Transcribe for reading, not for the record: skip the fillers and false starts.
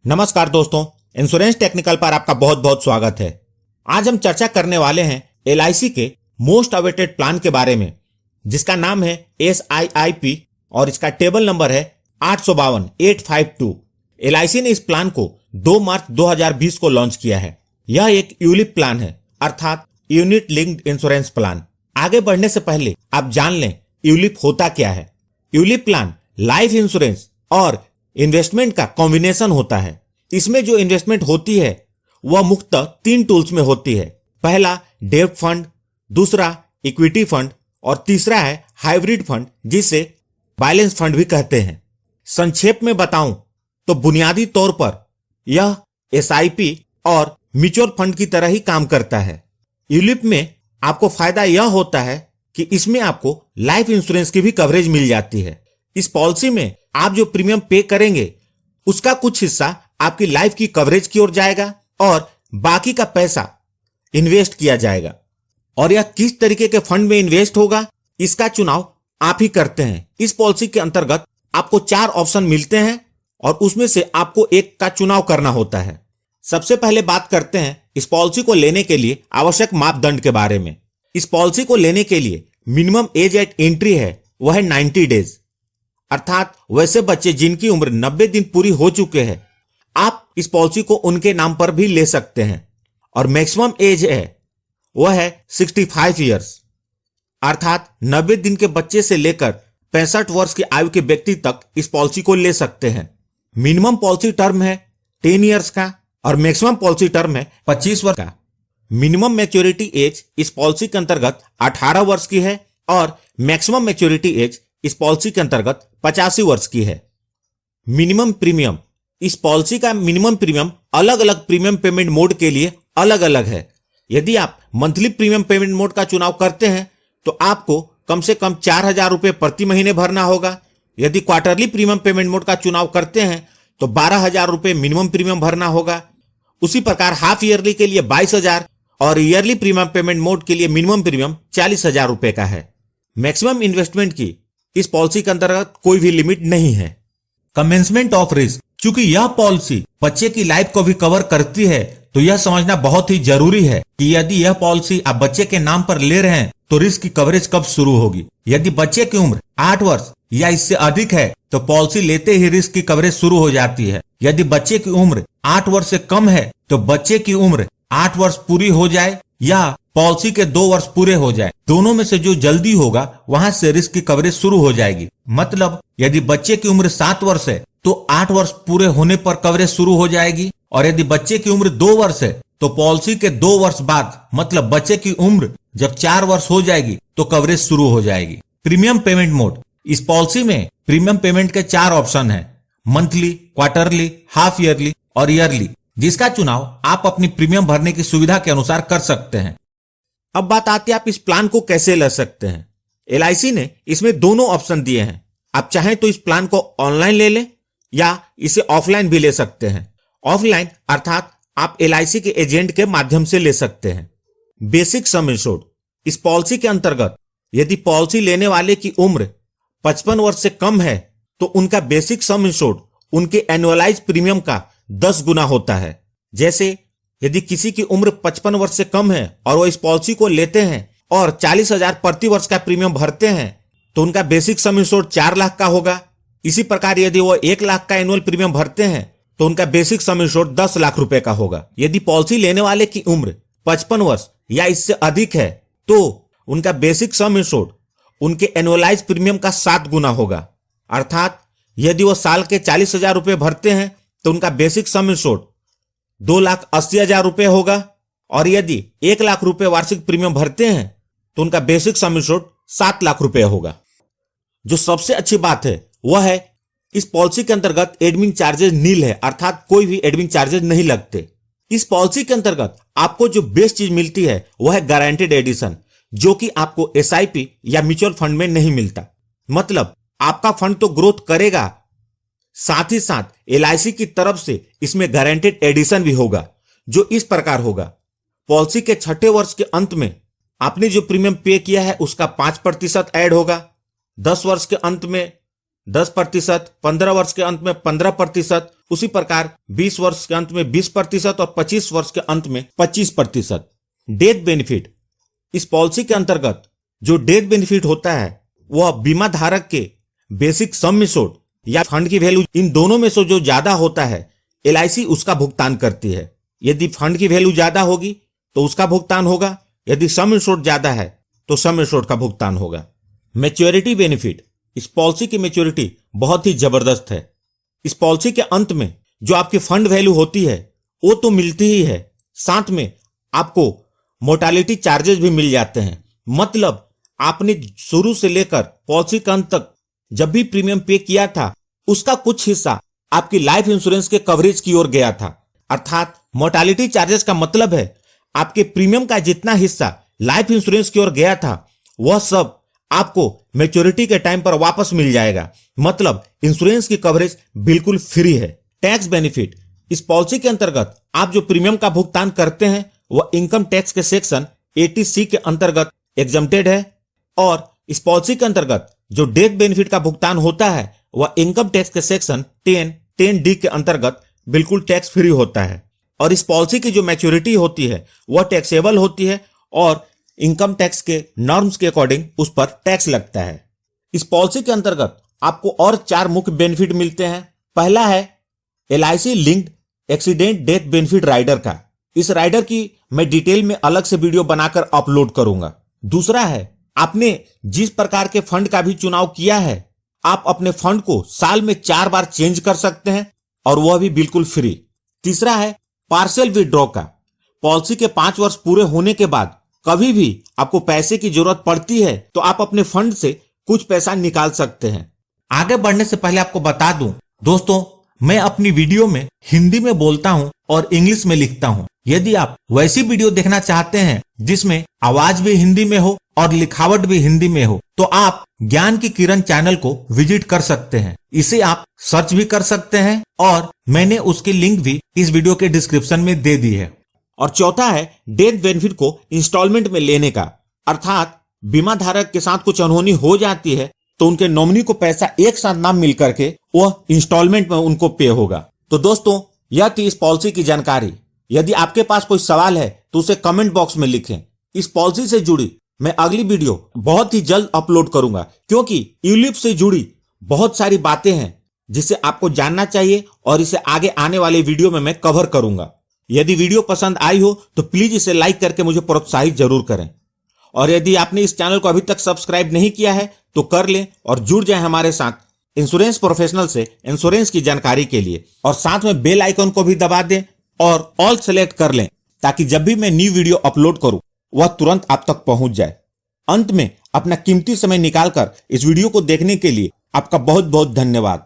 नमस्कार दोस्तों, insurance technical पर आपका बहुत बहुत स्वागत है। आज हम चर्चा करने वाले हैं एलआईसी के मोस्ट अवेटेड प्लान के बारे में, जिसका नाम है SIIP और इसका टेबल नंबर है 852 एलआईसी ने इस प्लान को 2 मार्च 2020 को लॉन्च किया है। यह एक यूलिप प्लान है, अर्थात यूनिट लिंक्ड इंश्योरेंस प्लान। आगे बढ़ने से पहले आप जान लें यूलिप होता क्या है। यूलिप प्लान लाइफ इंश्योरेंस और इन्वेस्टमेंट का कॉम्बिनेशन होता है। इसमें जो इन्वेस्टमेंट होती है वह मुख्यतः 3 टूल्स में होती है। पहला डेब्ट फंड, दूसरा इक्विटी फंड और तीसरा है हाइब्रिड फंड, जिसे बैलेंस फंड भी कहते हैं। संक्षेप में बताऊं तो बुनियादी तौर पर यह SIP और म्यूचुअल फंड की तरह ही काम करता है। यूलिप में आपको फायदा यह होता है कि इसमें आपको लाइफ इंश्योरेंस की भी कवरेज मिल जाती है। इस पॉलिसी में आप जो प्रीमियम पे करेंगे उसका कुछ हिस्सा आपकी लाइफ की कवरेज की ओर जाएगा और बाकी का पैसा इन्वेस्ट किया जाएगा। और यह किस तरीके के फंड में इन्वेस्ट होगा, इसका चुनाव आप ही करते हैं। इस पॉलिसी के अंतर्गत आपको 4 ऑप्शन मिलते हैं और उसमें से आपको एक का चुनाव करना होता है। सबसे पहले बात करते हैं इस पॉलिसी को लेने के लिए आवश्यक मापदंड के बारे में। इस पॉलिसी को लेने के लिए मिनिमम एज एट एंट्री है वह है 90 डेज, अर्थात वैसे बच्चे जिनकी उम्र 90 दिन पूरी हो चुके हैं, आप इस पॉलिसी को उनके नाम पर भी ले सकते हैं। और मैक्सिमम एज है वह है 65 ईयर्स, अर्थात 90 दिन के बच्चे से लेकर 65 वर्ष की आयु के व्यक्ति तक इस पॉलिसी को ले सकते हैं। मिनिमम पॉलिसी टर्म है 10 ईयर्स का और मैक्सिमम पॉलिसी टर्म है 25 वर्ष का। मिनिमम मैच्योरिटी एज इस पॉलिसी के अंतर्गत 18 वर्ष की है और मैक्सिमम मैच्योरिटी एज इस पॉलिसी के अंतर्गत 85 वर्ष की है। मिनिमम प्रीमियम, इस पॉलिसी का मिनिमम प्रीमियम अलग अलग प्रीमियम पेमेंट मोड के लिए अलग अलग है। यदि आप मंथली प्रीमियम पेमेंट मोड का चुनाव करते हैं तो आपको कम से कम 4,000 रुपये प्रति महीने भरना होगा। यदि क्वार्टरली प्रीमियम पेमेंट मोड का चुनाव करते हैं तो 12,000 रुपये मिनिमम प्रीमियम भरना होगा। उसी प्रकार हाफ ईयरली के लिए 22,000 और ईयरली प्रीमियम पेमेंट मोड के लिए मिनिमम प्रीमियम 40,000 रुपये का है। मैक्सिमम इन्वेस्टमेंट की इस पॉलिसी के अंतर्गत कोई भी लिमिट नहीं है। कमेंसमेंट ऑफ रिस्क, क्योंकि यह पॉलिसी बच्चे की लाइफ को भी कवर करती है तो यह समझना बहुत ही जरूरी है कि यदि यह पॉलिसी आप बच्चे के नाम पर ले रहे हैं तो रिस्क की कवरेज कब शुरू होगी। यदि बच्चे की उम्र 8 वर्ष या इससे अधिक है तो पॉलिसी लेते ही रिस्क की कवरेज शुरू हो जाती है। यदि बच्चे की उम्र 8 वर्ष से कम है तो बच्चे की उम्र 8 वर्ष पूरी हो जाए या पॉलिसी के 2 वर्ष पूरे हो जाए, दोनों में से जो जल्दी होगा वहां से रिस्क की कवरेज शुरू हो जाएगी। मतलब यदि बच्चे की उम्र 7 वर्ष है तो 8 वर्ष पूरे होने पर कवरेज शुरू हो जाएगी और यदि बच्चे की उम्र 2 वर्ष है तो पॉलिसी के 2 वर्ष बाद, मतलब बच्चे की उम्र जब 4 वर्ष हो जाएगी तो कवरेज शुरू हो जाएगी। प्रीमियम पेमेंट मोड, इस पॉलिसी में प्रीमियम पेमेंट के 4 ऑप्शन है, मंथली, क्वार्टरली, हाफ ईयरली और ईयरली, जिसका चुनाव आप अपनी प्रीमियम भरने की सुविधा के अनुसार कर सकते हैं। अब बात आती है आप इस प्लान को कैसे ले सकते हैं। एलआईसी ने इसमें दोनों ऑप्शन दिए हैं। आप चाहें तो इस प्लान को ऑनलाइन ले लें या इसे ऑफलाइन भी ले सकते हैं। ऑफलाइन अर्थात आप एलआईसी के एजेंट के माध्यम से ले सकते हैं। बेसिक सम इंश्योर्ड, इस पॉलिसी के अंतर्गत यदि पॉलिसी लेने वाले की उम्र 55 वर्ष से कम है तो उनका बेसिक सम इंश्योर्ड उनके एनुअलाइज प्रीमियम का 10 गुना होता है। जैसे यदि किसी की उम्र 55 वर्ष से कम है और वो इस पॉलिसी को लेते हैं और 40,000 प्रति वर्ष का प्रीमियम भरते हैं तो उनका बेसिक सम इंश्योर्ड 4 लाख का होगा। इसी प्रकार यदि वो 1 लाख का एनुअल प्रीमियम भरते हैं तो उनका बेसिक सम इंश्योर्ड 10 लाख रुपए का होगा। यदि पॉलिसी लेने वाले की उम्र 55 वर्ष या इससे अधिक है तो उनका बेसिक सम इंश्योर्ड उनके एनुअलाइज प्रीमियम का 7 गुना होगा। अर्थात यदि वो साल के 40,000 रुपए भरते हैं तो उनका बेसिक सम इंश्योर्ड 2,80,000 रुपए होगा और यदि 1 लाख रुपए वार्षिक प्रीमियम भरते हैं तो उनका बेसिक सम इंश्योर्ड 7 लाख रुपए होगा। जो सबसे अच्छी बात है वह है इस पॉलिसी के अंतर्गत एडमिन चार्जेस नील है, अर्थात कोई भी एडमिन चार्जेस नहीं लगते। इस पॉलिसी के अंतर्गत आपको जो बेस्ट चीज मिलती है वह है गारंटेड एडिशन, जो कि आपको SIP या म्यूचुअल फंड में नहीं मिलता। मतलब आपका फंड तो ग्रोथ करेगा, साथ ही साथ एलआईसी की तरफ से इसमें गारंटेड एडिशन भी होगा, जो इस प्रकार होगा। पॉलिसी के 6ठे वर्ष के अंत में आपने जो प्रीमियम पे किया है उसका 5% ऐड होगा, 10 वर्ष के अंत में 10%, 15 वर्ष के अंत में 15%, उसी प्रकार 20 वर्ष के अंत में 20% और 25 वर्ष के अंत में 25%। डेथ बेनिफिट, इस पॉलिसी के अंतर्गत जो डेथ बेनिफिट होता है वह बीमा धारक के बेसिक सम एश्योर्ड या फंड की वैल्यू, इन दोनों में से जो ज्यादा होता है एलआईसी उसका भुगतान करती है। यदि फंड की वैल्यू ज्यादा होगी तो उसका भुगतान होगा, यदि सम एश्योर्ड ज्यादा है तो सम एश्योर्ड का भुगतान होगा। मैच्योरिटी बेनिफिट, इस पॉलिसी की मैच्योरिटी बहुत ही जबरदस्त है। इस पॉलिसी के अंत में जो आपकी फंड वैल्यू होती है वो तो मिलती ही है, साथ में आपको मोर्टालिटी चार्जेस भी मिल जाते हैं। मतलब आपने शुरू से लेकर पॉलिसी के अंत तक जब भी प्रीमियम पे किया था उसका कुछ हिस्सा आपकी लाइफ इंश्योरेंस के कवरेज की ओर गया था। अर्थात मोर्टालिटी चार्जेस का मतलब है आपके प्रीमियम का जितना हिस्सा लाइफ इंश्योरेंस की ओर गया था वह सब आपको मैच्योरिटी के टाइम पर वापस मिल जाएगा। मतलब इंश्योरेंस की कवरेज बिल्कुल फ्री है। टैक्स बेनिफिट, इस पॉलिसी के अंतर्गत आप जो प्रीमियम का भुगतान करते हैं वह इनकम टैक्स के सेक्शन 80C के अंतर्गत एग्जम्प्टेड है, और इस पॉलिसी के अंतर्गत जो डेथ बेनिफिट का भुगतान होता है वह इनकम टैक्स के सेक्शन 10D के अंतर्गत बिल्कुल टैक्स फ्री होता है। और इस पॉलिसी की जो मैच्योरिटी होती है वह टैक्सेबल होती है और इनकम टैक्स के नॉर्म्स के अकॉर्डिंग उस पर टैक्स लगता है। इस पॉलिसी के अंतर्गत आपको और 4 मुख्य बेनिफिट मिलते हैं। पहला है LIC linked accident death benefit rider का। इस राइडर की मैं डिटेल में अलग से वीडियो बनाकर अपलोड करूंगा। दूसरा है आपने जिस प्रकार के फंड का भी चुनाव किया है आप अपने फंड को साल में 4 बार चेंज कर सकते हैं और वह भी बिल्कुल फ्री। तीसरा है पार्शियल विड्रॉ का। पॉलिसी के 5 वर्ष पूरे होने के बाद कभी भी आपको पैसे की जरूरत पड़ती है तो आप अपने फंड से कुछ पैसा निकाल सकते हैं। आगे बढ़ने से पहले आपको बता दूं दोस्तों, मैं अपनी वीडियो में हिंदी में बोलता हूं और इंग्लिश में लिखता हूं। यदि आप वैसी वीडियो देखना चाहते हैं जिसमें आवाज भी हिंदी में हो और लिखावट भी हिंदी में हो तो आप ज्ञान की किरण चैनल को विजिट कर सकते हैं। इसे आप सर्च भी कर सकते हैं और मैंने उसकी लिंक भी इस वीडियो के डिस्क्रिप्शन में दे दी है। और चौथा है डेथ बेनिफिट को इंस्टॉलमेंट में लेने का। अर्थात बीमा धारक के साथ कुछ अनहोनी हो जाती है तो उनके नॉमिनी को पैसा एक साथ ना मिल करके वह इंस्टॉलमेंट में उनको पे होगा। तो दोस्तों यह थी इस पॉलिसी की जानकारी। यदि आपके पास कोई सवाल है तो उसे कमेंट बॉक्स में लिखें। इस पॉलिसी से जुड़ी मैं अगली वीडियो बहुत ही जल्द अपलोड करूंगा, क्योंकि यूलिप से जुड़ी बहुत सारी बातें हैं जिसे आपको जानना चाहिए और इसे आगे आने वाले वीडियो में मैं कवर करूंगा। यदि वीडियो पसंद आई हो तो प्लीज इसे लाइक करके मुझे प्रोत्साहित जरूर करें। और यदि आपने इस चैनल को अभी तक सब्सक्राइब नहीं किया है तो कर लें और जुड़ जाएं हमारे साथ इंश्योरेंस प्रोफेशनल से इंश्योरेंस की जानकारी के लिए। और साथ में बेल आइकन को भी दबा दें और ऑल सेलेक्ट कर लें ताकि जब भी मैं न्यू वीडियो अपलोड करूं वह तुरंत आप तक पहुंच जाए। अंत में अपना कीमती समय निकालकर इस वीडियो को देखने के लिए आपका बहुत बहुत धन्यवाद।